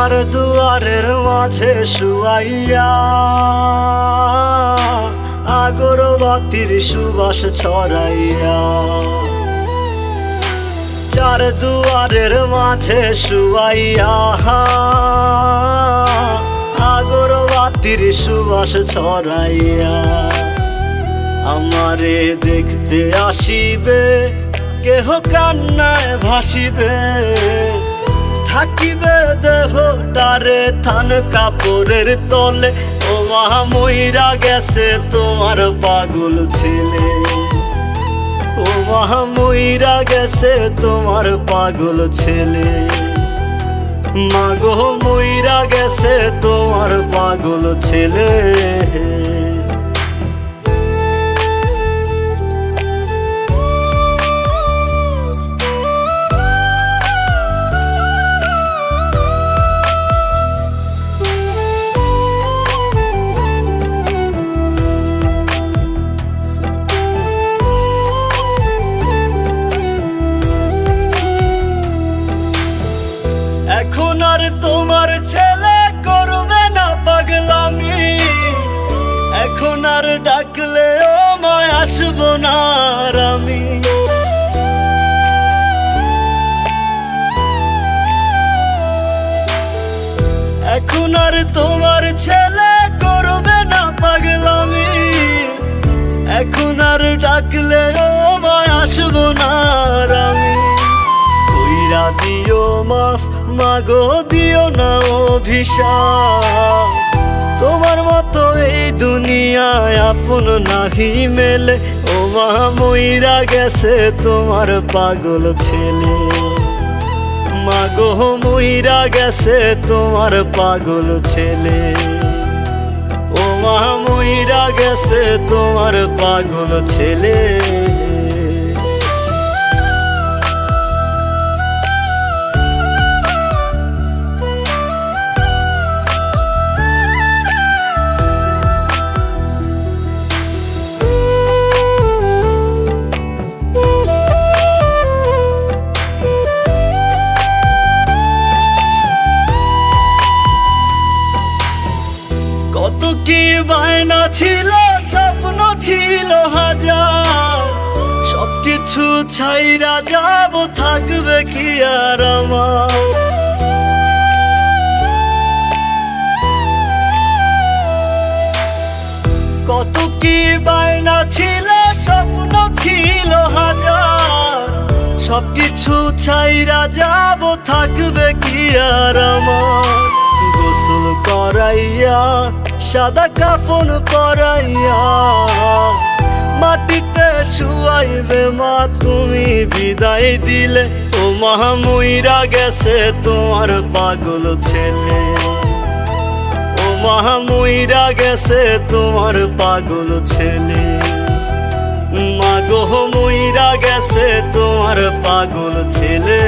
চার দুয়ারের মাঝে শুয়াইয়া আগরবাতির সুবাস ছড়াইয়া, চার দুয়ারের মাঝে শুয়াইয়া আগরবাতির সুবাস ছড়াইয়া, আমারে দেখতে আসিবে কেহ কান্নায় ভাসিবে, থাকিবে দেহটারে থান কাপড়ের তলে। ও মা মইরা গেছে তোমার পাগল ছেলে, ও মা মইরা গেছে তোমার পাগল ছেলে, মাগো মইরা গেছে তোমার পাগল ছেলে। এখন আর তোমার ছেলে করবে না পাগলামি, এখন আর ডাকলে ও মায় আসবো না আর আমি। এখন আর তোমার ছেলে করবে না পাগলামি, এখন আর ডাকলে ও মায় আসবো না আর আমি। কইরা দিও মাফ মাগো দিও না অভিশাপ, তোমার মতো এই দুনিয়ায় আপন নাহি মেলে। ও মা মইরা গেছে তোমার পাগল ছেলে, মাগো মইরা গেছে তোমার পাগল ছেলে, ও মা মইরা গেছে তোমার পাগল ছেলে। কত কি বায়না ছিল, স্বপ্ন ছিল হাজার, সবকিছু ছাইরা যাব, থাকবে কি আর আমার। কত কি বায়না ছিল, স্বপ্ন ছিল হাজার, সবকিছু ছাইরা যাব, থাকবে কি আর আমার। গোসল করাইয়া সাদা কাফন পরাইয়া মাটিতে শুয়াইবে মা তুমি বিদায় দিলে। ও মা মইরা গেছে তোমার পাগল ছেলে, ও মা মইরা গেছে তোমার পাগল ছেলে, মাগো মইরা গেছে তোমার পাগল ছেলে।